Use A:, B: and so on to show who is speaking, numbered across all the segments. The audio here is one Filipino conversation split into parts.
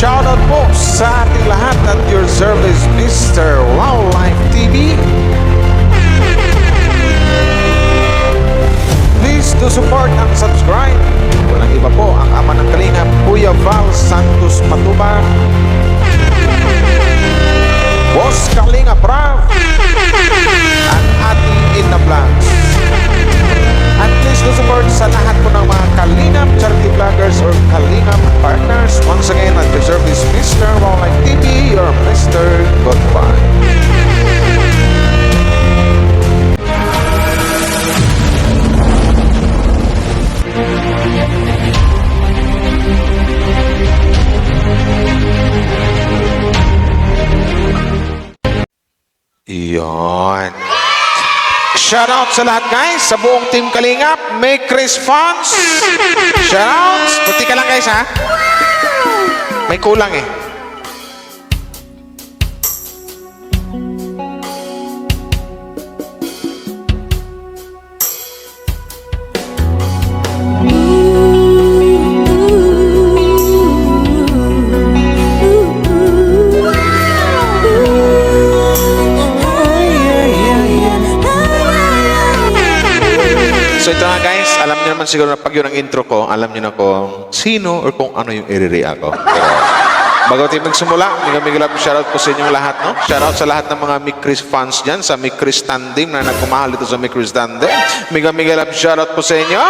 A: Shoutout po sa ating lahat at your service, Mr. Wildlife TV. Please do support and subscribe. Walang iba po ang ama ng Kalingap, Kuya Val Santos Matubang, Boss Kalingap Rav, at ating Ina Vlogs. At please do support sa lahat po ng mga Kalingap charity vloggers or Kalingap partners. Once again, at your service, Mr. Wildlife TV, your Mr. Goodbye. Iyon. Shoutout sa lahat guys, sa buong Team Kalingap, may Chris Fons. Shoutouts. Puti ka lang guys ha. May kulang eh. So ito nga guys, alam niyo naman siguro na pag yun ang intro ko, alam niyo na kung sino or kung ano yung i-react ko. Pero bago tayo magsimula, migamigalap shoutout po sa inyong lahat, no? Shoutout sa lahat ng mga Mikris fans dyan, sa Mikris Tandim na nagkumahal dito sa Mikris Tandim. Migamigalap shoutout po sa inyo.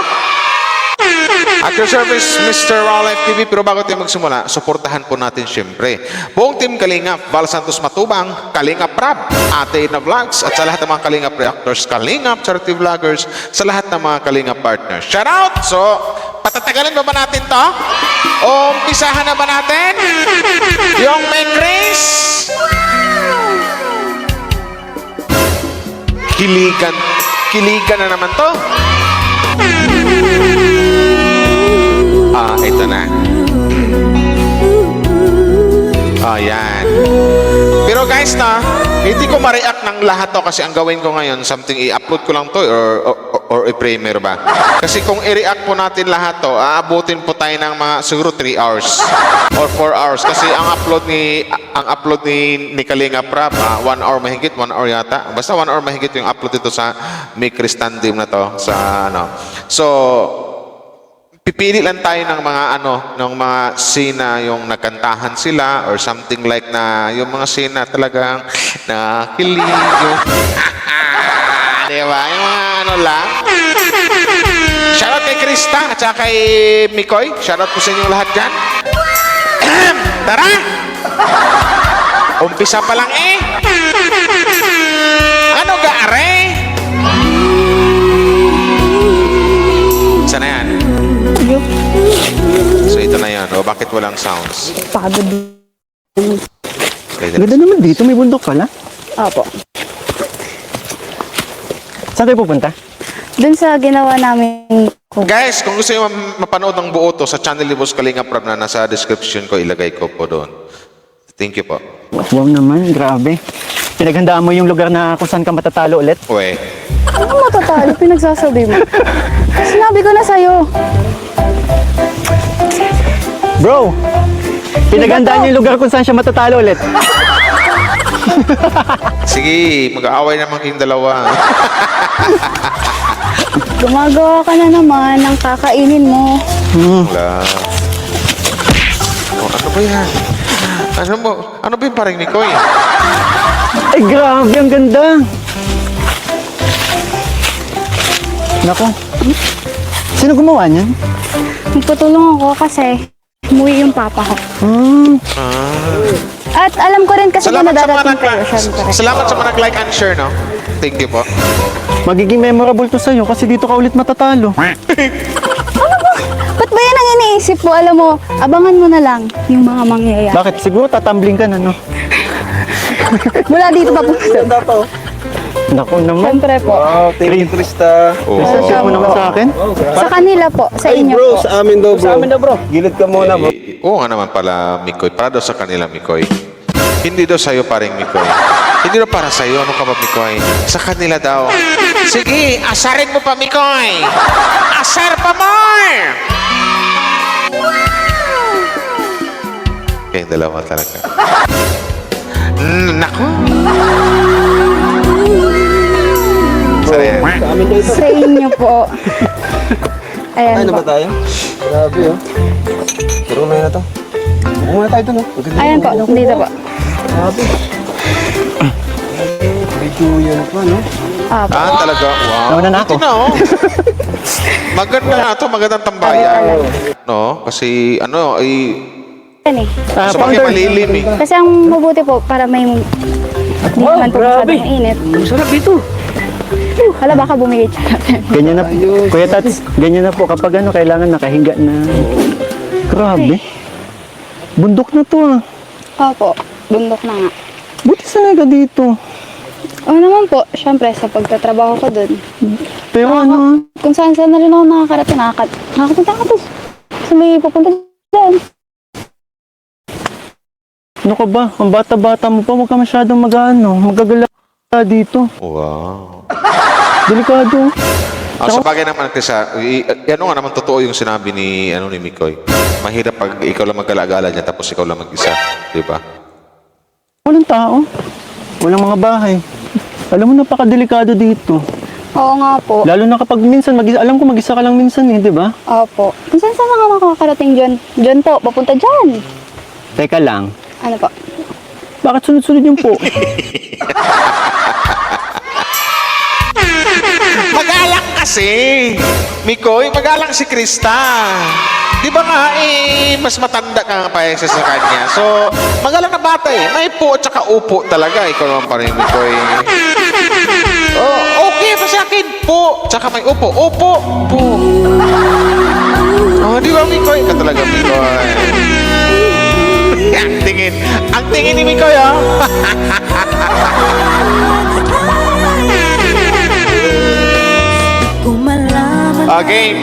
A: At your service, Mr. Wildlife TV. Pero bago tayo magsimula, suportahan po natin siyempre buong Team Kalingap, Val Santos Matubang, Kalingap Rab, Ate Ina Vlogs, at sa lahat ng mga Kalingap reactors, Kalingap charity vloggers, sa lahat ng mga Kalingap partners. Shout out! So, patatagalin ba natin to? O umpisahan na ba natin? Yung may Grace? Kiligan na naman to. Ito na. Yan. Pero guys na, hindi ko ma-react ng lahat to kasi ang gawin ko ngayon, something i-upload ko lang to or i-premiere ba? Kasi kung i-react po natin lahat to, aabutin po tayo ng mga siguro 3 hours or 4 hours kasi ang upload ni Kalinga Prab, 1 hour mahigit, 1 hour yata. Basta 1 hour mahigit yung upload dito sa Mikris Tandim na to sa ano. So, pipili lang tayo ng mga ng mga scene yung nakantahan sila or something like na yung mga scene na talagang nakilig yung di ba? Yung mga lang. Shoutout kay Krista at saka kay Mikoy. Shoutout po sa inyong lahat dyan. Tara! Umpisa pa lang eh. Ano gaare? Sana yan? So ito na yan. O bakit walang sounds?
B: Pagod.
C: Ganda naman dito. May bundok pala.
B: Opo.
C: Saan kayo pupunta?
B: Dun sa ginawa namin
A: Guys, kung gusto nyo mapanood ng buo to sa channel ni Boss Kalinga Prab na nasa description ko, ilagay ko po doon. Thank you po.
C: Wow naman. Grabe. Pinaghandaan mo yung lugar na kung saan ka matatalo ulit?
A: Uwe.
B: Ano matatalo? Pinagsasabi mo. Sinabi ko na sa'yo.
C: Bro! Pinaghandaan niyo yung lugar kung saan siya matatalo ulit.
A: Sige, mag-aaway naman kayong dalawa.
B: Gumagawa ka na naman ng kakainin mo.
A: Wala. Oh, ano ba yan? Ano ba yung parang Mikoy?
C: Ay, grabe. Ang ganda. Nako. Sino gumawa niyan?
B: Magpatulong ako kasi umuwi yung papa ko.
A: Ah.
B: At alam ko rin kasi kung
A: Salamat sa mga
B: nadadating kayo, syempre.
A: Salamat sa mga nag-like and share, no? Thank you po.
C: Magiging memorable to sa'yo kasi dito ka ulit matatalo.
B: Ba't ba yan ang iniisip mo? Alam mo, abangan mo na lang yung mga mangyayari.
C: Bakit? Siguro tatambling ka na, no?
B: Mula dito pa po.
C: Naku naman.
B: Siyempre po.
D: Wow, thank you, Krista.
C: Share mo naman sa akin.
B: Sa kanila po, sa
D: Ay,
B: inyo
D: bro,
B: po.
D: sa amin daw, bro. Sa amin daw, bro. Gilid ka muna, bro.
A: Oo nga naman pala, Mikoy. Para daw sa kanila, Mikoy. Hindi daw sa'yo, paring Mikoy. Hindi daw para sa'yo. Ano ka ba, Mikoy? Sa kanila daw. Sige, asarin mo pa, Mikoy. Asar pa more! kayong dalawa talaga. Naku! Saan yan?
D: Sa amin daw ito.
B: Sa inyo po. Ayan
D: Ano
B: po.
D: ba tayo? Grabe oh. Pero na na to. Huwag muna tayo dun oh. Maganda
B: Ayan
D: yung
B: po,
D: ano ko.
B: dito po.
D: Grabe. Medyo yan pa no?
B: Apo.
A: Talaga? Wow.
C: Nauna na ako.
A: Buti na, oh. Maganda nga to, magandang tambayan. No? Kasi, ano,
B: Yan eh.
A: sa bagay malilim eh.
B: Kasi ang mabuti po, para may hindi naman po masyadong mainit.
D: Sarap dito.
B: Hala, baka bumigay siya natin.
C: Ganyan na, Kuya Tats, ganyan na po kapag ano, kailangan nakahiga na. Grabe. Bundok na to ah.
B: Opo, bundok na nga.
C: Buti sanay ka dito.
B: Oo naman po, syempre sa pagtatrabaho ko dun.
C: Pero ano,
B: Kung saan na rin ako nakakarating, nakakapunta ka to. Kasi may pupunta dyan.
C: ano ka ba? Ang bata-bata mo pa, huwag ka masyadong magagala dito.
A: Wow.
C: Delikado.
A: Sa bagay naman, Tessa, ano nga naman totoo yung sinabi ni Mikoy. Mahirap pag ikaw lang magkala-gala niya tapos ikaw lang mag-isa. Di ba?
C: Walang tao. Walang mga bahay. Alam mo, napakadelikado dito.
B: Oo nga po.
C: Lalo na kapag minsan, alam ko mag-isa ka lang minsan eh, di ba?
B: Opo. Kung saan na nga makakarating dyan? Dyan po, papunta dyan.
C: Teka lang,
B: Ano po?
C: bakit sunod-sunod yung po?
A: Magalang kasi! Mikoy, magalang si Krista. Di ba nga mas matanda ka nga pa sa kanya. So, magalang na bata eh. May po at saka upo talaga. Ikaw naman pa rin, Mikoy. Oh, okay pa sa akin. Po. Tsaka may upo. Upo. Po. Oh, di ba, Mikoy? Ika talaga, Mikoy. Ang tingin. Ang tingin ni Mikoy, oh. Okay.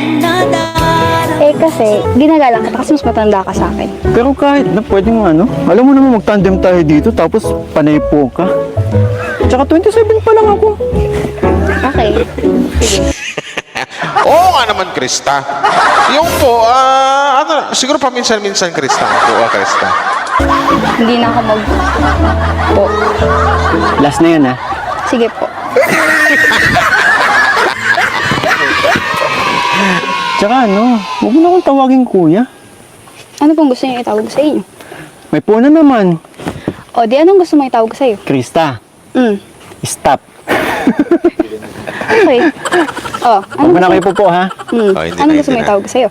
B: Eh kasi, ginagalang kita kasi mas matanda ka sa akin.
C: Pero kahit na pwedeng alam mo naman mag-tandem tayo dito tapos panay po ka. Tsaka 27 pa lang ako.
B: Okay. Sige.
A: Oo nga naman, Krista. Yung po, siguro paminsan-minsan, Krista. Po, Krista.
B: Hindi na ako po.
C: Last na yan ah.
B: Sige po.
C: Tsaka huwag mo na akong tawagin kuya.
B: Ano pong gusto niyo itawag sa inyo?
C: May puna naman.
B: O, di anong gusto mo itawag sa'yo?
C: Krista, stop.
B: Okay. O, ano
C: Huwag mo na
B: gusto
C: kayo po ha.
A: Oh, hindi
B: Anong
A: na,
B: gusto mo
A: hindi na.
B: itawag sa'yo?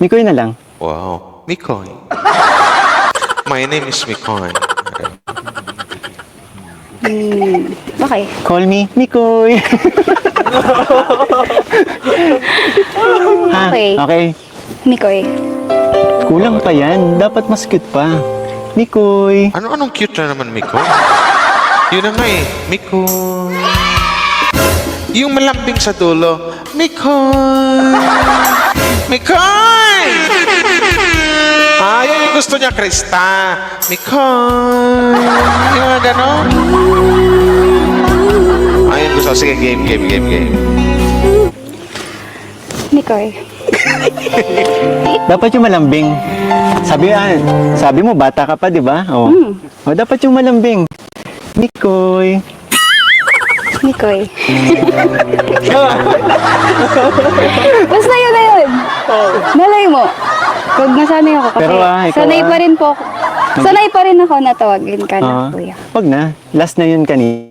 C: Mikoy na lang.
A: Wow. Mikoy. My name is Mikoy.
B: Okay.
C: Call me Mikoy. Ha?
B: Okay.
C: Okay.
B: Mikoy.
C: Kulang pa yan. Dapat mas cute pa. Mikoy.
A: Anong cute na naman, Mikoy? Yun na nga eh. Mikoy. Yung malambing sa dulo. Mikoy. Mikoy! Yun yung gusto niya, Krista. Mikoy. Yung mga ganon. Ayun gusto. Sige, game.
B: Mikoy.
C: Dapat yung malambing. Sabi mo bata ka pa, di ba? Oh. Oh, dapat yung malambing. Mikoy.
B: Mikoy. Basta yun na yun. Malay mo. Pag nasanay ako kasi
C: Pero, ikaw,
B: sanay pa rin po ako. Sanay pa rin ako na tawagin ka na, kuya.
C: Wag na. Last na yun kanina.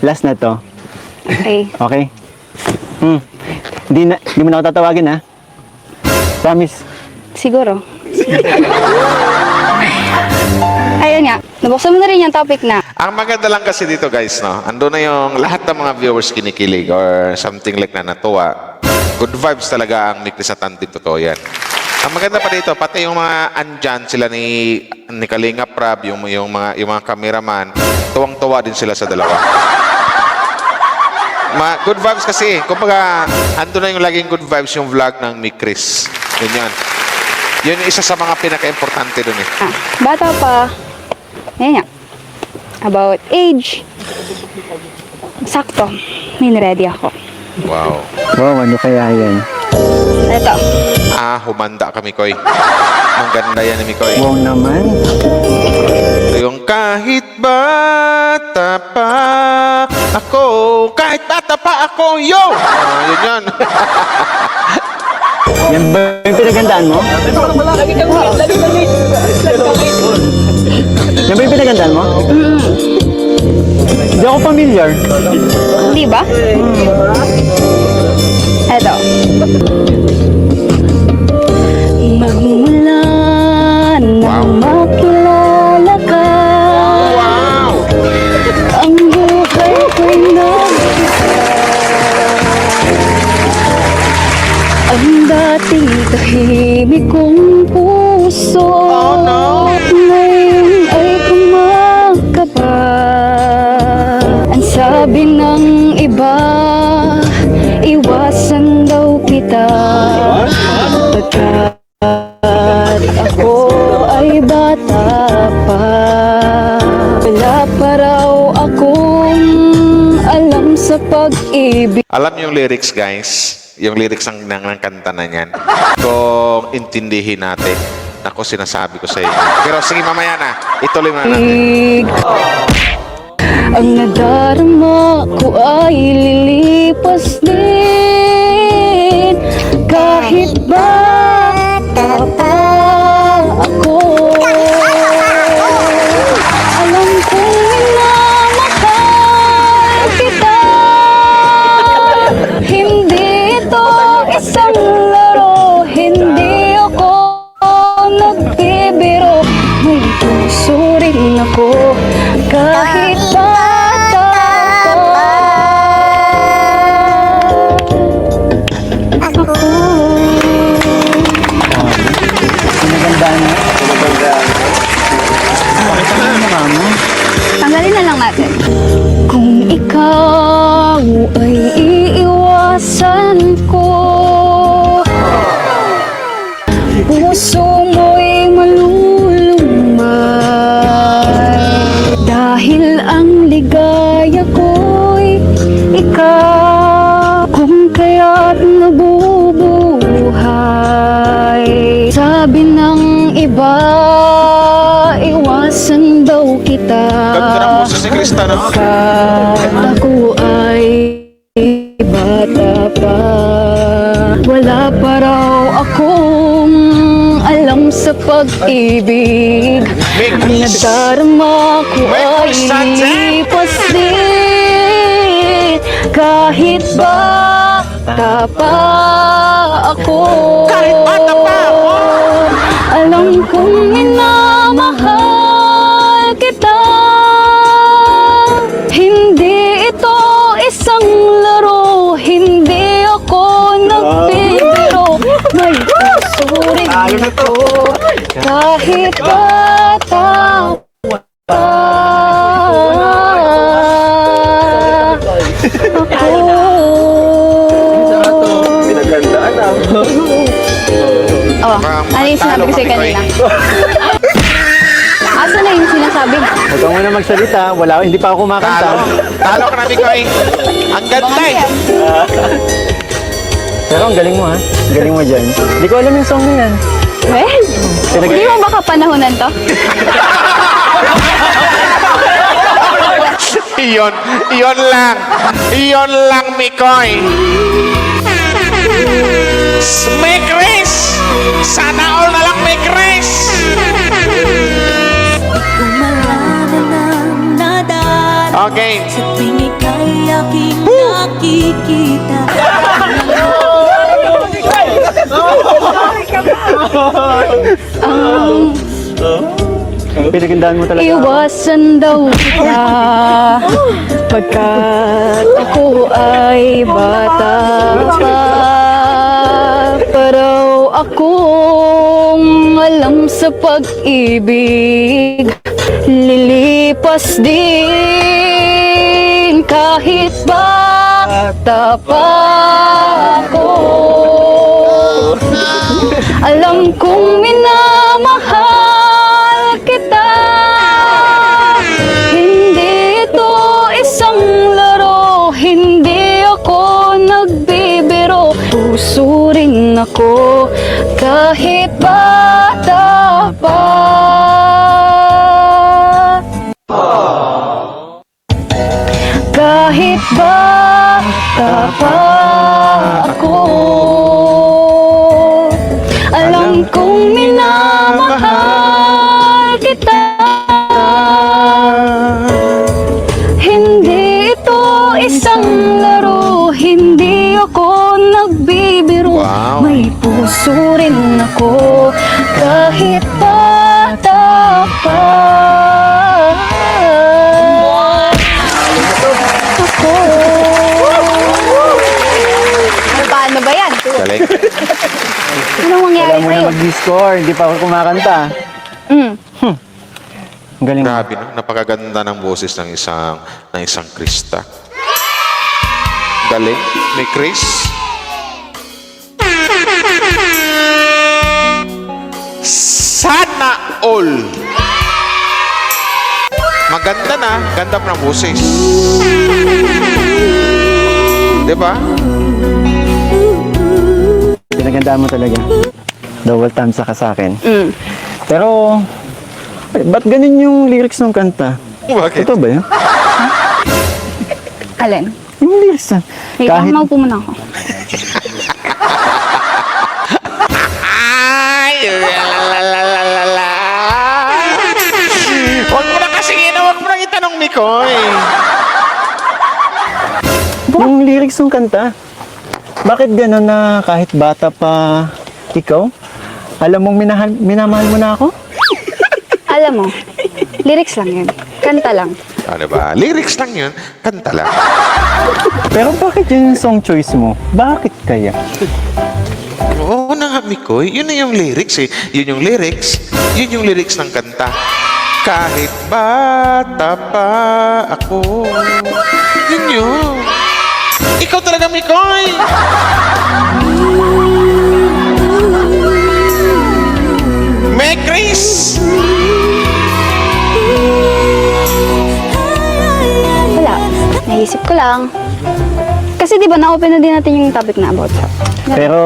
C: Last na to.
B: Okay.
C: Okay? Hindi mo na ako tatawagin ha? Promise.
B: Siguro. Ayun nga. Nabuksan mo na rin yung topic na.
A: Ang maganda lang kasi dito, guys, no? Ando na yung lahat ng mga viewers kinikilig or something like na natuwa. Good vibes talaga ang Mikli sa Tantin. Totoo yan. Ang maganda pa dito, pati yung mga andyan, sila ni Kalinga Prab, yung mga cameraman, tuwang-tuwa din sila sa dalawa. Good vibes kasi. Kumbaga, ando na yung laging good vibes yung vlog ng Mikris. Yun yan. Yun yung isa sa mga pinaka-importante dun eh.
B: Bata pa. Ayan nga. About age. Sakto. May ready ako.
A: Wow.
C: Wow, ano kaya yan?
B: Ito.
A: Humanda ka, Mikoy. Ang ganda yan ni Mikoy.
C: Wow naman.
A: Ito yung kahit bata pa ako. Kahit bata pa ako, yo! Yun yan.
C: Yan ba yung pinagandaan mo? Yan ba yung pinagandaan mo? Hindi ako familiar.
B: Di ba? Ito. Magmula nang makilala ka,
A: Wow!
B: ang buhay ko'y ang dating tahimik kong puso.
A: Oh, no.
B: Ngayon ay kumakaba. Ang sabi ng iba, iwasan daw kita. Pagkat ako ay bata pa. Wala pa raw akong alam sa pag-ibig.
A: Alam niyo yung lyrics, guys? Yung lyrics ng kanta na yan. Kung intindihin natin, ako sinasabi ko sa inyo. Pero sige, mamaya na. Ituloy mo na natin.
B: Ang nadarama ko ay lilipas din. Kahit bata pa ako, alam kong minamahal kita. Hindi ito isang laro, hindi ako nagbibiro. May puso rin ako kahit bata pa ako.
C: Pinagandaan mo?
B: Tanggalin na lang natin. Kung ikaw ay iiwasan ko, puso mo'y malulumay. Dahil ang ligaya ko'y ikaw, kung kaya't nabubuhay. Sabi ng iba, iwasan daw kita.
A: Ganda ng puso si Krista, no?
B: Kahit ako ay bata pa, wala pa raw akong alam sa pag-ibig. Ang nadarama ko ay lipas din. Kahit bata pa ako, alam kong minamahal kita. Hindi ito isang laro, hindi ako nagbibiro. May puso rin ako kahit bata pa ako.
D: Pinagandaan ah.
B: Oh, ano yung sinabi ko sa'yo kanina? Asa na yung sinasabi?
C: Huwag ka muna magsalita. Wala, hindi pa ako kumakanta.
A: Talo ka na, Mikoy. Ang ganda eh.
C: Pero ang galing mo ha. Ang galing mo dyan. Hindi ko alam yung song na yan.
B: Well, hindi mo baka panahonan to?
A: Iyon lang, Mikoy. May Chris! Sana all na lang may Chris! Okay.
E: Sa tuwing ika'y aking nakikita.
C: Pinagandaan mo talaga.
B: Iwasan daw kita pagkat ako ay bata pa. Pero akong alam sa pag-ibig, lilipas din kahit bata pa ako. Alam kong minamahal kita. Hindi ito isang laro, hindi ako ako kahit bata pa. Kahit bata pa ako, alam kong minamahal kita. Hindi ito isang laro, hindi ako nagbibiro.
A: Wow.
B: May puso rin ako kahit bata pa. Ako. Paano ba yan?
A: Galing.
B: Anong mangyari
C: Wala mo
B: sa'yo?
C: na mag-score, hindi pa ako kumakanta.
B: Mm.
C: Ang galing mo.
A: Grabe, no? Napakaganda ng boses ng isang Krista. Galing. May Chris. Sana all. Maganda na. Ganda pa ng boses. Diba?
C: Pinagandaan mo talaga. Double thumbs ka sa akin.
B: Mm.
C: Pero, ba't ganun yung lyrics ng kanta?
A: Bakit?
C: Ito ba yun?
B: Alin?
C: Yung lyrics na.
B: Wait,
C: Kahit,
B: maupo muna ako.
A: Ay! La. Huwag mo na kasi huwag mo na itanong Mikoy.
C: yung lyrics ng kanta, bakit ganun na kahit bata pa ikaw? Alam mong minamahal mo na ako?
B: Alam mo, lyrics lang yun. Kanta lang.
A: Ano ba? Lyrics lang yun. Kanta lang.
C: Pero bakit yun yung song choice mo? Bakit kaya?
A: Oo na nga, Mikoy. Yun na yung lyrics eh. Yun yung lyrics. Yun yung lyrics ng kanta. Kahit bata pa ako. Yun yun. Ikaw talaga, Mikoy. May Chris.
B: Wala. Naisip ko lang. Kasi di ba na-open na din natin yung topic na about sa.
C: Pero,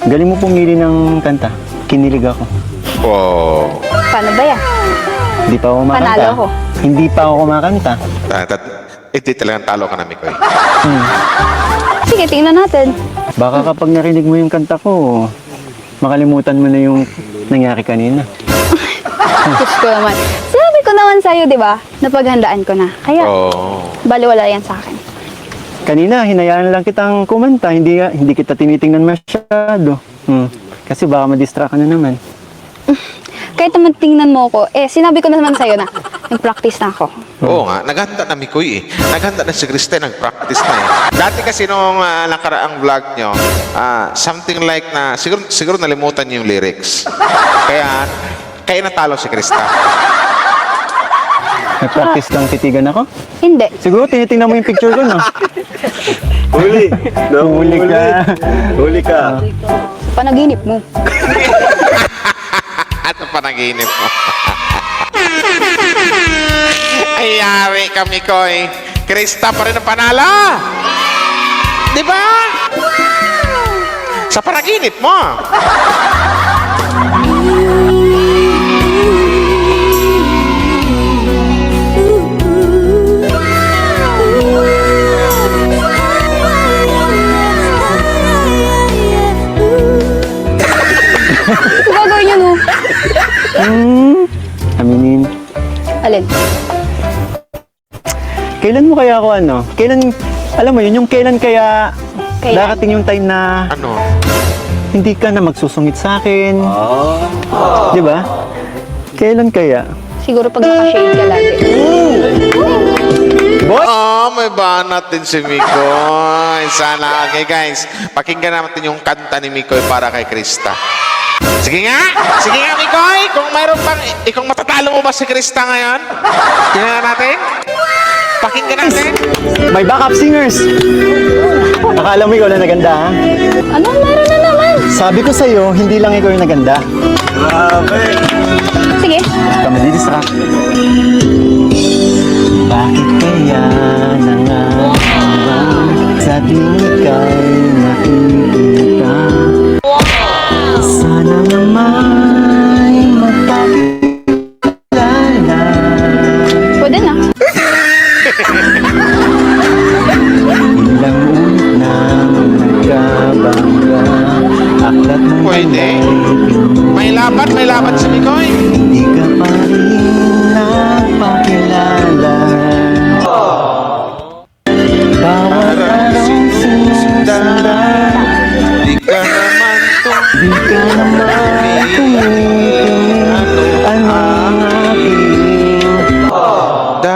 C: galing mo pumili ng kanta. Kinilig ako.
A: Wow.
B: Paano ba yan?
C: Hindi pa ako kumakanta.
B: Panalo ako.
C: Hindi pa ako kumakanta.
A: Hindi talagang talo ka na, Mikoy.
B: Sige, tingnan natin.
C: Baka kapag narinig mo yung kanta ko, makalimutan mo na yung nangyari kanina.
B: Diyos ko naman. Sabi ko naman sa'yo, di ba? Napaghandaan ko na. Kaya,
A: Oo.
B: baliwala yan sa akin.
C: Kanina, hinayaan lang kitang kumanta. Hindi kita tinitingnan masyado. Kasi baka ma-distract ka na naman.
B: Kahit naman tingnan mo ako, sinabi ko na naman sa'yo na nag-practice na ako.
A: Oo nga, naghanda na Mikoy eh. Naghanda na si Kristen, nag-practice na eh. Dati kasi nung nakaraang vlog nyo, something like na, siguro nalimutan niyo yung lyrics. Kaya natalo si Krista.
C: Nag-practice kang titigan ako?
B: Hindi.
C: Siguro tinitingnan mo yung picture ko, no?
D: Huli!
C: Huli ka.
D: Huli ka!
B: Panaginip mo.
A: At ang panaginip mo. Ay, yari ka, Mikoy. Krista pa rin ang panalo. Di ba? Sa panaginip mo.
B: Ito gagawin yun, oh.
C: Aminin.
B: Alin?
C: Kailan mo kaya ako alam mo yun, yung kailan kaya
B: Kailan?
C: darating yung time na
A: Ano?
C: hindi ka na magsusungit sa akin. Di ba? Kailan kaya?
B: Siguro pag naka-shade ka lagi.
A: May banat din si Mikoy. Sana. Okay, guys. Pakinggan natin yung kanta ni Mikoy para kay Krista. Sige nga, Mikoy. Kung mayroon pang, kung matatalo mo ba si Krista ngayon? Tingnan natin. Pakinggan natin.
C: May backup singers! Akala mo ikaw lang naganda, ha?
B: Ano? Meron na naman.
C: Sabi ko sa'yo, hindi lang ikaw yung naganda.
D: Grabe!
B: Sige.
C: Huwag ka madidistract. Bakit kaya nangangawa sa tuwing ika'y nakikita
A: si Mikoy.
C: Di ka pa rin nagpakilala. Bawat araw sinusundan,
A: Di ka naman
C: di ka naman tumitingin. Ano ang aking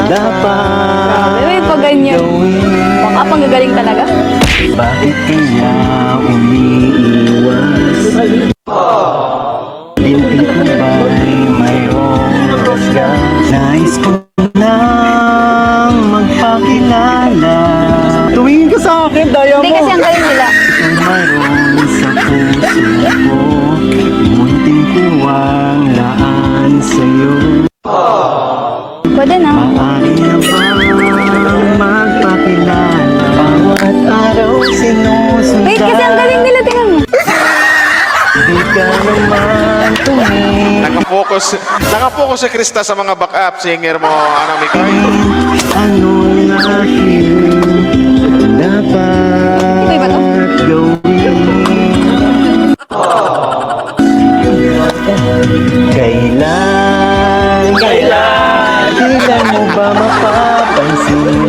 C: dapat
B: Uy, pag ganyan.
C: gawin?
B: Baka pang gagaling talaga.
C: Bakit kaya umiiwas? Binti ko ba'y mayroong rasgas? Nais ko nang magpakilala. Tumingin ka sa akin, daya
B: Hindi kasi ang galing nila.
C: Ikaw mayroon sa puso ko, munting kuwang laan sa'yo.
B: Pwede na.
C: Maaari na bang magpakilala? Bawat araw sinusundan.
B: Wait, kasi ang galing nila. Tingnan mo.
C: Di ka naman tumingin.
A: Nakapokus si Krista sa mga backup singer mo, ano, Mikoy?
C: Anong aking
B: Ito ba to?
C: dapat gawin? Kailan mo ba mapapansin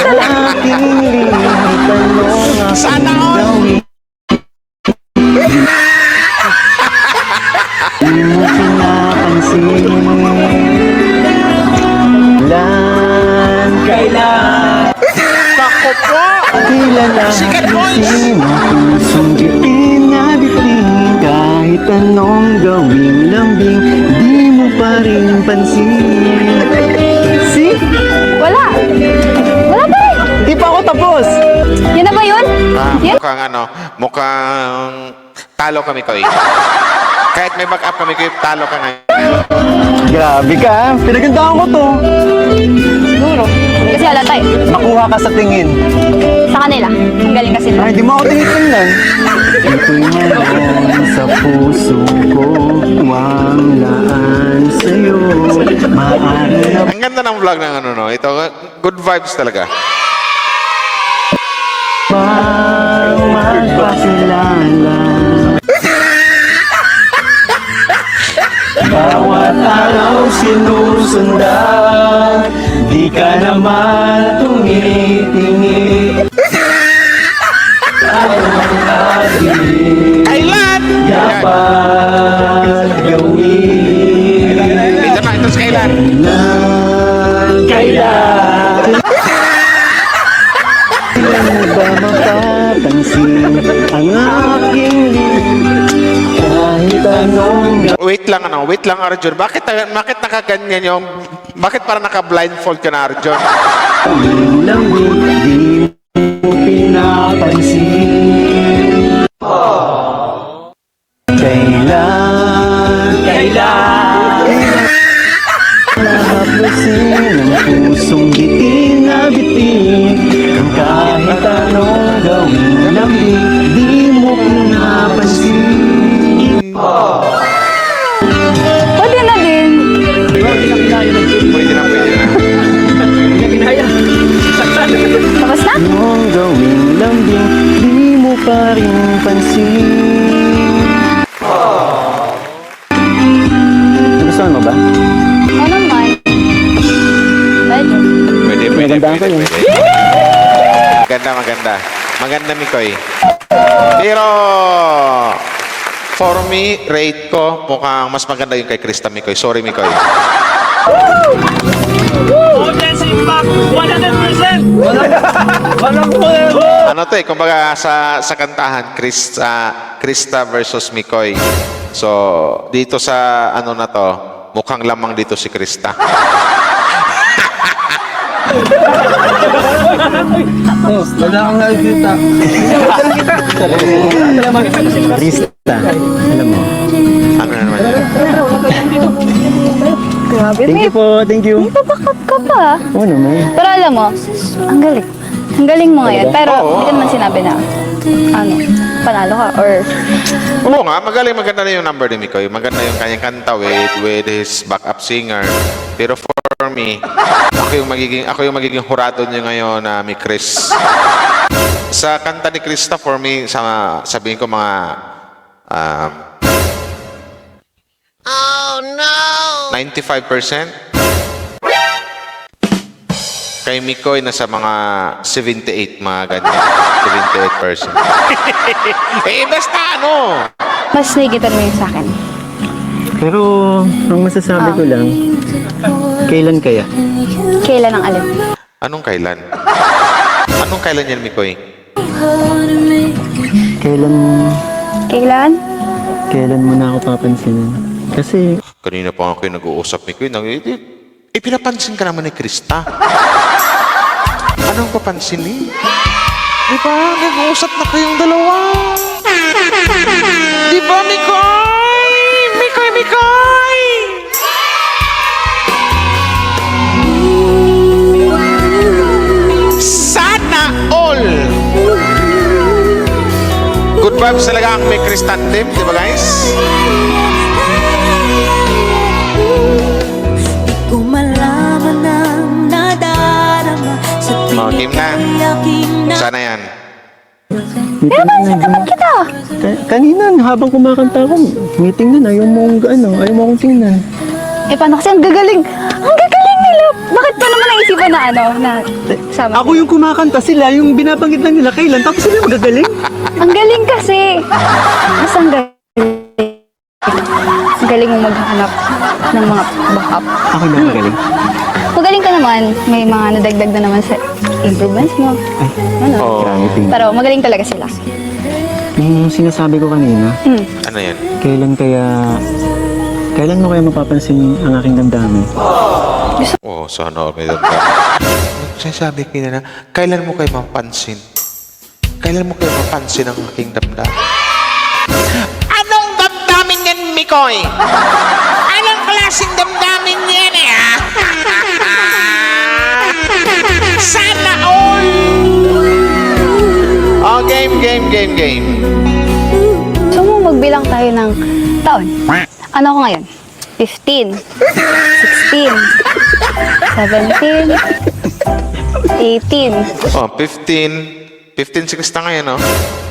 C: ang aking limit? Anong
A: Sana
C: aking
A: all!
C: gawin? Di mo pinapansin. Kailan
A: Nako po!
C: Kailan
A: Sikat boys!
C: natin ang pusong bitin na bitin? Kahit anong gawing lambing, di mo pa rin pansin. See?
B: Wala. Wala pa rin.
C: Di pa ako tapos!
B: Yan na ba yun? Yan?
A: Mukhang talo kami, Koy. Kahit may backup kami, Koy, talo ka ngayon.
C: Grabe ka, pinagandaan ko to.
B: Siguro. Kasi halata eh.
C: Makuha ka sa tingin.
B: Sa kanila. Ang galing kasi nila.
C: Ay, di mo ako tinitingnan. Ito'y mayroon sa puso ko, wanglaan sa'yo. Maaari na
A: Ang ganda ng vlog ng ano, no? Ito, good vibes talaga.
C: bang magpakilala. Bawat araw sinusundan, di ka naman tumitingin. Ano ang ating
A: Kailan? Yan.
C: dapat gawin?
A: Ito na, ito sa kailan.
C: Kailan mo ba mapapansin ang aking kahit anong
A: Wait lang, Arjun. Bakit nakaganyan yung, bakit parang naka-blindfold ka na, Arjun?
C: gawin lang di mo pinapansin. Kailan Nahapusin ang pusong bitin na bitin. Ang kahit anong gawin lambing, di mo pinapansin.
B: Pwede na din.
A: Pwede na.
B: Tapos na?
C: Anong gawin lambing, di mo pa rin pansin. Nagustuhan mo ba?
B: Oo naman. Medyo.
A: Pwede.
C: Magandaan ko yun.
A: Maganda. Maganda, Mikoy. Pero, for me, rate ko, mukhang mas maganda yung kay Krista, Mikoy. Sorry, Mikoy. Ano to eh, kumbaga sa kantahan, Krista versus Mikoy. So, dito sa ano na to, mukhang lamang dito si Krista.
D: Wala akong nakikita.
C: Krista, alam mo.
A: Ano na naman yun?
B: Grabe.
C: Thank you po, thank you.
B: Papakap ka pa.
C: Oo naman.
B: Pero alam mo, ang galing. Ang galing mo ngayon. Pero
A: Oo.
B: hindi naman sinabi na, panalo ka or
A: Oo nga, maganda na yung number ni Mikoy. Maganda yung kanyang kanta with his backup singer. Pero for me, ako yung magiging hurado niya ngayon na mi Chris. Sa kanta ni Krista, for me, sabihin ko mga Oh, no! 95%? Kay Mikoy, nasa mga 78, mga ganyan. 78%. Basta ano?
B: Mas nagitan mo yun sa akin.
C: Pero, ang masasabi ko lang, kailan kaya?
B: Kailan ang alin?
A: Anong kailan? Anong kailan yan, Mikoy?
B: Kailan?
C: Kailan mo na ako papansinin? Kasi,
A: Kanina pa nga kayo nag-uusap, Mikoy. Pinapansin ka naman ni Krista. Anong papansin ni? Di ba, nag-uusap na kayong dalawa? Di ba, Mikoy? Mikoy! Sana all! Good vibes talaga ang may Krista team, di ba guys?
E: Di ko malaman ang nadarama sa
A: Oh, game na.
E: aking
A: Sana yan.
B: Pinapansin naman kita.
C: kanina, habang kumakanta ako, meeting na, ayaw mo akong tingnan.
B: Paano kasi ang gagaling? Ang gagaling nila. Bakit pa naman naisipan na na sama?
C: Ako yung kumakanta, sila yung binabanggit lang nila kailan, tapos sila yung gagaling.
B: Ang galing kasi. Mas ang galing. Ang galing mo maghanap ng mga backup.
C: Ako na magaling.
B: Magaling ka naman. May mga nadagdag na naman sa improvements mo. Ano?
A: Oh,
C: Grabe, tingnan.
B: Pero magaling talaga sila.
C: Yung sinasabi ko kanina,
A: ano yan?
C: kailan mo kaya mapapansin ang aking damdamin?
A: Oh, sana all may damdamin. Sinasabi ko na, kailan mo kayo mapansin? Kailan mo kayo mapansin ang aking damdamin? Anong damdamin yan, Mikoy? Anong klaseng damdamin yan eh, ha? Sana all! Oh, game.
B: So mo magbilang tayo ng taon. Ano ako ngayon? 15, 16, 17, 18.
A: Oh, 15, 16 na ngayon, no?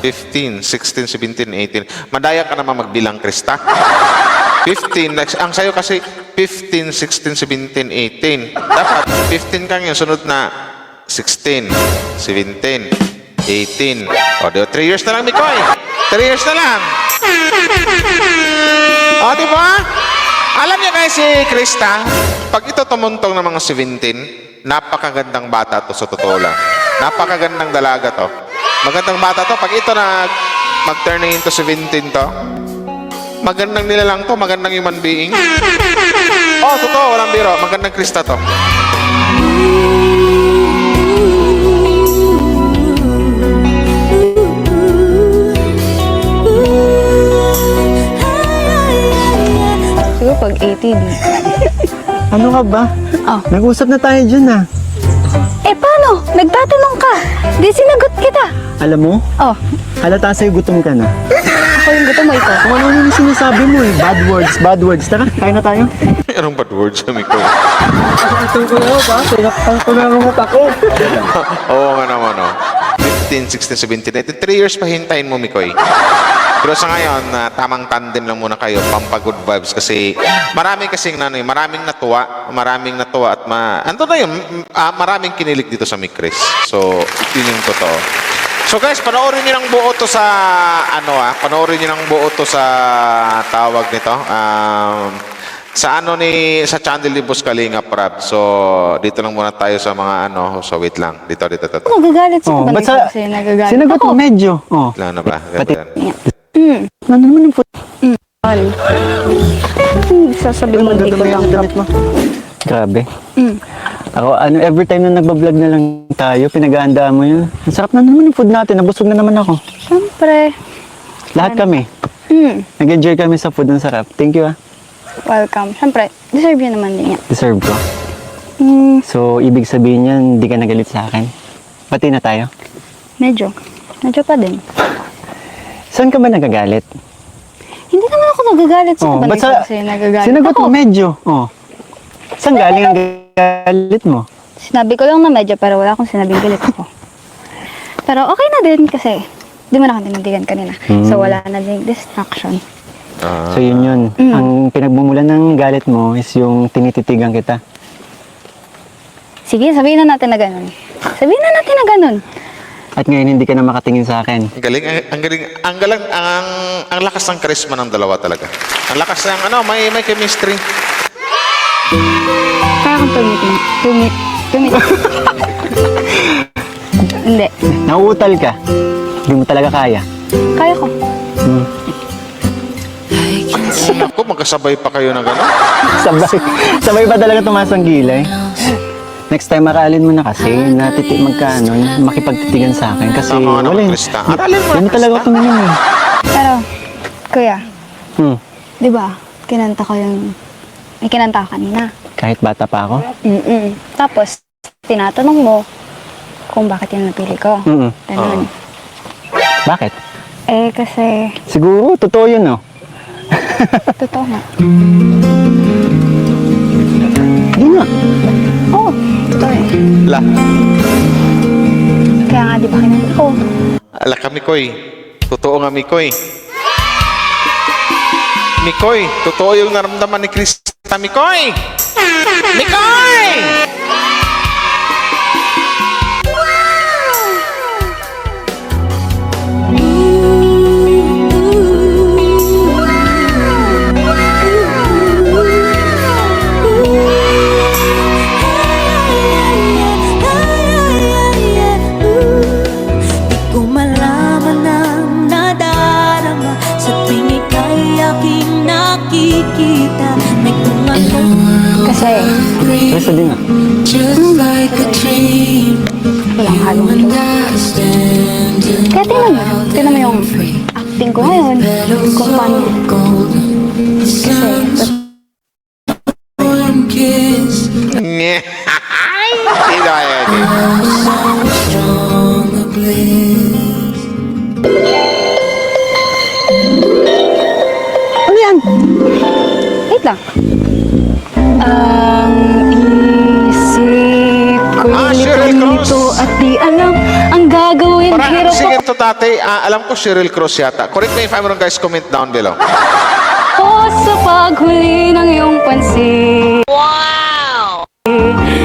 A: 15, 16, 17, 18. Madaya ka naman magbilang, Krista. 15, ang sayo kasi 15, 16, 17, 18. Dapat 15 ka ngayon, sunod na 16, 17, 18. O, 3 years na lang, Mikoy. 3 years na lang. O, di ba? Alam niyo guys, si Krista, pag ito tumuntong ng mga 17, napakagandang bata to sa totoo lang. Napakagandang dalaga to. Magandang bata to. Pag ito na mag-turn into 17 to, magandang nila lang to. Magandang human being. Oh, totoo. Walang biro. Magandang Krista to.
B: Siguro pag 18.
C: Ano ka ba?
B: Oh.
C: Nag-usap na tayo dyan, ah.
B: Paano? Nagtatanong ka. Di sinagot kita.
C: Alam mo,
B: Oh,
C: halata sa'yo gutom ka na.
B: ako yung gusto mo ito.
C: Kung ano yung sinasabi mo eh. Bad words. Tara, kain na tayo.
A: Anong bad words sa Mikoy?
C: Ito ko na ba? Tinakpan ko na rumot ako.
A: Oo nga naman, oh. 15, 16, 17, 18. 3 years pa hintayin mo, Mikoy. Pero sa ngayon, tamang tandem lang muna kayo, pampa-good vibes. Kasi maraming maraming natuwa at ando na yun, maraming kinilig dito sa Mikris. So, yun yung totoo. So guys, panoorin niyo ng buo to sa, panoorin niyo ng buo to sa tawag nito. Sa channel ni Boss Kalinga Prab. So, dito lang muna tayo sa mga so wait lang. Dito.
B: Nagagalit sa
C: Oh,
B: ba
C: ba't sa...
B: kasi nagagalit
C: Sinagot
B: ako.
C: mo medyo. Oh.
A: Lang na ba?
C: Pati-
A: Ganyan.
C: Ano naman yung
B: Sasabihin mo hindi ko lang
C: damit mo? Grabe.
B: Mm.
C: Ako, every time na nagbablog na lang tayo, pinag-aandaan mo yun. Ang sarap na naman yung food natin. Nabusog na naman ako.
B: Siyempre.
C: Lahat kami. Nag-enjoy kami sa food. Ang sarap. Thank you, ah.
B: Welcome. Siyempre, deserve yun naman din yan.
C: Deserve ko. So, ibig sabihin yan, hindi ka nagalit sa akin. Pati na tayo.
B: Medyo pa din.
C: Saan ka ba nagagalit?
B: Hindi naman ako nagagalit sa
C: ba't
B: kanila kasi nagagalit
C: sinagot
B: ako.
C: mo medyo. Oh. Saan galing ang galit mo?
B: Sinabi ko lang na medyo pero wala akong sinabing galit ako. Pero okay na din kasi di mo na ako tinindigan kanina. So wala na din distraction.
C: So yun. Ang pinagmumulan ng galit mo is yung tinititigan kita.
B: Sige, sabihin na natin na ganun. Sabihin na natin na ganun.
C: At ngayon hindi ka na makatingin sa akin.
A: Ang galing, ang galing, ang lakas ng charisma ng dalawa talaga. Ang lakas ng, may chemistry.
B: Kaya kang tumit. Hindi.
C: Nauutal ka. Hindi mo talaga kaya.
B: Kaya ko.
A: Ako, magkasabay pa kayo na gano'n.
C: Sabay ba talaga tumaas ang gilay? Next time, aralin mo na kasi makipagtitigan sa akin. Kasi
A: Tama
C: wala
A: naman,
C: eh.
A: Krista. Aralin mo na,
C: Yan talaga
A: Krista.
C: tumingin eh.
B: Pero, kuya,
C: Hmm.
B: di ba, kinanta ko yung, may kinanta ka kanina.
C: Kahit bata pa ako?
B: Tapos, tinatanong mo kung bakit yun napili ko. Ganun.
C: Bakit?
B: Eh, kasi,
C: Siguro, totoo yun, no?
B: totoo nga.
C: Hindi nga.
B: Oo, totoo eh.
A: La,
B: Kaya nga, di ba kinanta ko?
A: ala ka, Mikoy. Totoo nga, Mikoy. Mikoy, totoo yung naramdaman ni Krista, Mikoy! Mikoy!
E: Di ko malaman ang nadarama sa tuwing ika'y aking nakikita. May kung ano
B: Kasi,
C: Pero sabi nga.
E: just like a dream.
B: walang halong Kaya tingnan mo yung acting ko ngayon. Kung paano. Kasi,
A: Nye. Ay, hindi na yan.
C: Ano yan?
B: wait lang. Ang isip ko'y
A: Sheryl Crow.
B: nito at di alam ang gagawin.
A: Parang
B: Hirap
A: singer to tate. Alam ko Sheryl Crow yata. Correct me if I'm wrong, guys. Comment down below.
B: ako sa paghuli ng iyong pansin. Wow!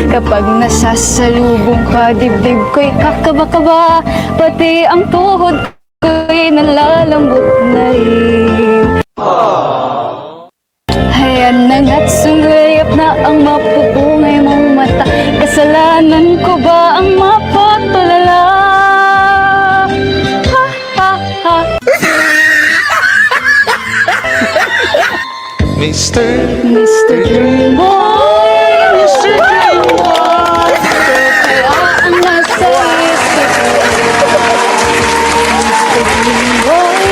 B: Kapag nasasalubong ka, dibdib ko'y kakaba-kaba, pati ang tuhod ko'y nalalambot na rin. Hayan na nga't sumuyap na ang mapupungay mong mata. Kasalanan ko ba ang mapatulala? Ha, ha, ha.
A: Mr.
B: Dream Boy, Mr. Dream Boy, kaya ang nasa isip ko. Mr. Dream Boy,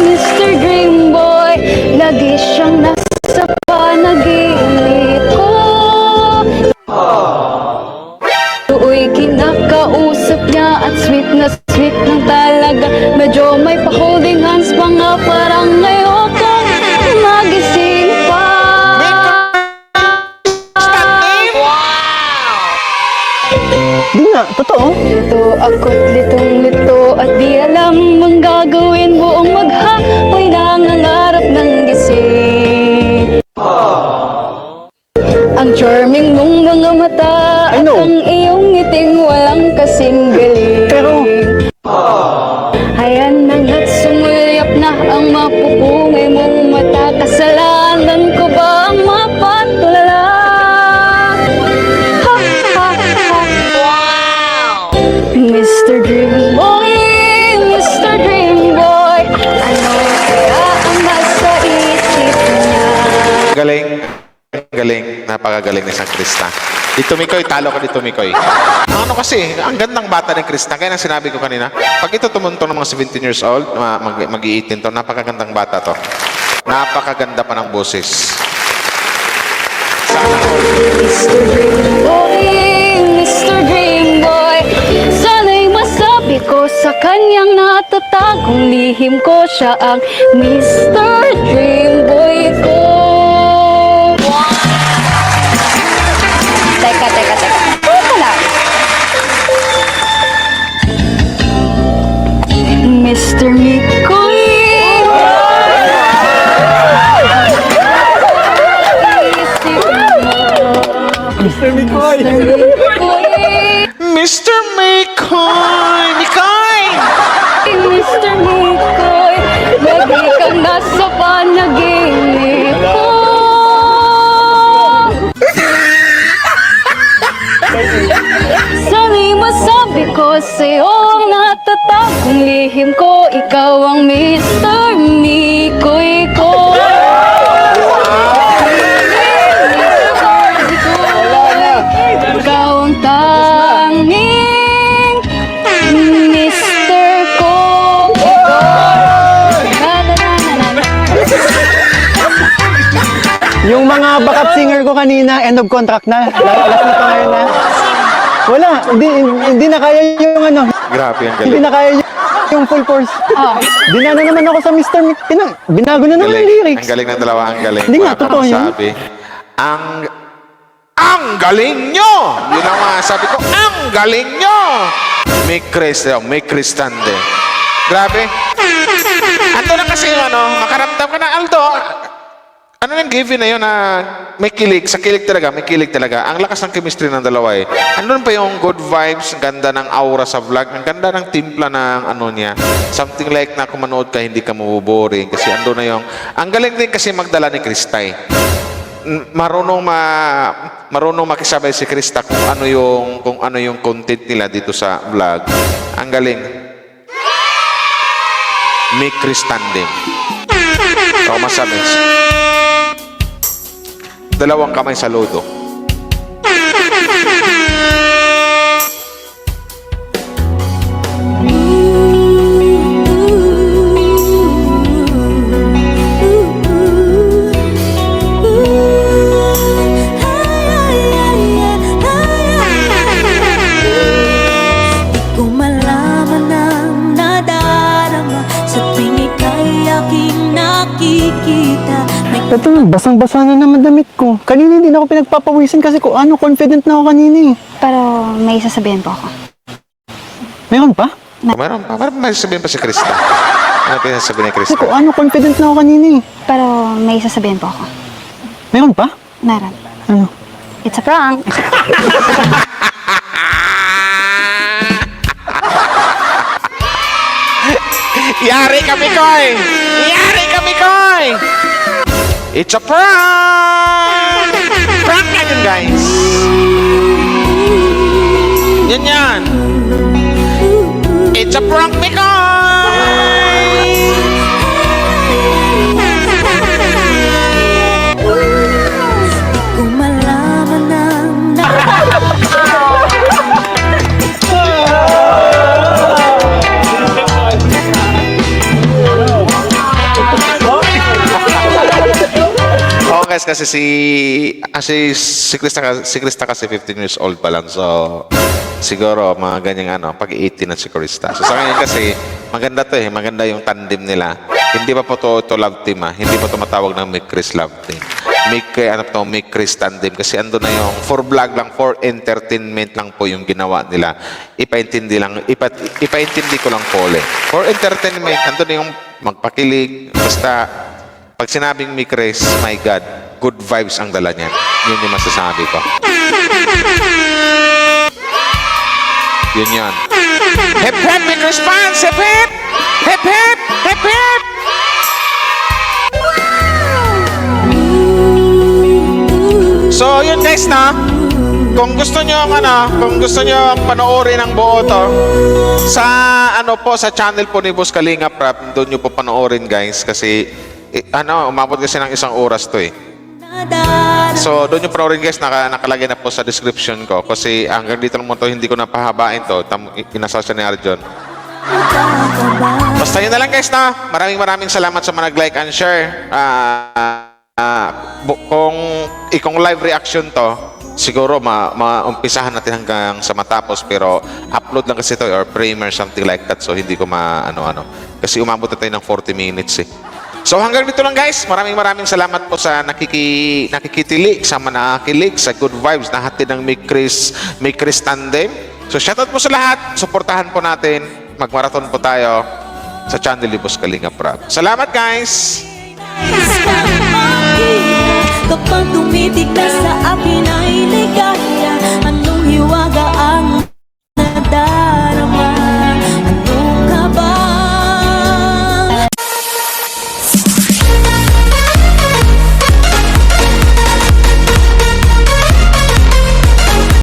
B: Mr. Dream Boy, lagi siyang nasa panaginip ko. Tuoy kinakausap niya at sweet ng talaga. Medyo may pa-holding hands pa nga, parang ngayon kang nagising pa.
C: Hindi nga, totoo.
B: Lito ako't litong-lito at di alam ang gagawin. Buong maghapoy nangangarap ng gising. Ang charming mong mga mata
C: I
B: at
C: know.
B: ang iyong ngiting walang kasing galing.
C: Pero,
B: Hayan na nga't sumuyap na ang mapupungay mong mata. Kasalanan ko ba ang mapatulala? Ha, ha, ha. Mr. Dream Boy, Mr. Dream Boy, ano kaya ang nasa isip niya?
A: Galing. Napakagaling ni Sang Krista. Dito, Mikoy. Talo ka dito, Mikoy. Ano kasi, ang gandang bata ni Krista. Kaya nang sinabi ko kanina, pag ito tumuntong ng mga 17 years old, mag-18 to, napakagandang bata to. Napakaganda pa ng boses. Sana all.
B: Mr. Dream Boy, Mr. Dream Boy, sana'y masabi ko sa kanyang natatagong lihim ko, siya ang Mr. Dream Boy ko. Teka. Teka lang. Mr. Mikoy.
C: Mr. Mikoy.
A: Mr. Mikoy! Mikoy!
B: Mr. Mikoy, lagi kang nasa panaginip ko. Sana'y masabi ko sa'yo ang natatagong lihim ko. Ikaw ang Mr. Mikoy ko. Ikaw ang tanging Mr. ko.
C: Yung mga backup singer ko kanina, end of contract na. Last na pa ngayon na. Wala, hindi na kaya yung ano,
A: Grabe ang
C: hindi
A: galing.
C: na kaya yung full force. Dinano naman ako sa Mr. Binago na naman yung lyrics.
A: Ang galing ng dalawa, ang galing.
C: Hindi nga,
A: Wala
C: totoo
A: akong
C: yun.
A: Sabi. Ang galing nyo! Yun ang mga sabi ko, ang galing nyo! May Chris Tande. Grabe. Ando na kasi yung ano, makaramdam ka na, Aldo. Ano yung given na yun na may kilig, sa kilig talaga, may kilig talaga. Ang lakas ng chemistry ng dalawa eh. Andun pa yung good vibes, ang ganda ng aura sa vlog, ang ganda ng timpla ng ano niya. Something like na kung manood ka, hindi ka mabuboring. Kasi andun na yung, ang galing din kasi magdala ni Kristay. Marunong makisabay si Krista kung ano yung content nila dito sa vlog. Ang galing. May Kristandem. So masabi. Dalawang kamay sa lodo.
E: Di ko malaman ang nadarama sa tuwing ika'y aking nakikita. May
C: Ito, basang-basa na naman damit ko. Kanina hindi na ako pinagpapawisan kasi kung ano, confident na ako kanina eh.
B: Pero may sasabihin po ako.
C: Meron pa?
A: Meron pa. May sabihin pa si Krista. Ano pinasabi ni
C: Kasi
A: Krista?
C: kung ano, confident na ako kanina eh.
B: Pero may sasabihin po ako.
C: Meron pa?
B: Meron.
C: Ano?
B: It's a prank.
A: Yari kami, Koy! Yari kami, Koy! It's a prank! Prank na yun, guys! Yan. It's a prank, Mikoy!
E: Di ko malaman ang
A: Oo, guys, kasi si Krista kasi 15 years old pa lang. So, siguro, mga ganyang pag-18 na si Krista. So, sa ngayon kasi, maganda to eh. Maganda yung tandem nila. Hindi pa po to love team Hindi pa to matawag ng Make Chris love team. Make Chris tandem. Kasi ando na yung for vlog lang, for entertainment lang po yung ginawa nila. Ipaintindi ko lang po ulit. For entertainment, ando na yung magpakilig. Basta, pag sinabing Make Chris, my God, good vibes ang dala niyan. Yun yung masasabi ko. Yun yun. Hip hip, Make Chris fans! Hip hip! Hip hip! Hip hip! So, yun guys na. Kung gusto nyo panoorin ang buo to, sa sa channel po ni Boss Kalinga Prab, doon nyo po panoorin guys kasi umabot kasi ng 1 oras to eh.
E: nadarama.
A: So, doon yung panoorin guys, nakalagay na po sa description ko kasi hanggang dito naman to, hindi ko napahabain to. Pinasa siya ni Arjon. Basta yun na lang guys na. Maraming salamat sa mga nag-like and share. Kung live reaction to, siguro maumpisahan natin hanggang sa matapos pero upload lang kasi to or premiere something like that so hindi ko kasi umabot na tayo ng 40 minutes eh. So hanggang dito lang guys, maraming salamat po sa nakikitili, sa manakilig, sa good vibes na hatid ng Make Chris tandem. So shoutout po sa lahat, suportahan po natin, magmarathon po tayo sa channel ni Boss Kalinga Prab. Salamat guys!
E: Kapag tumitig na sa akin ay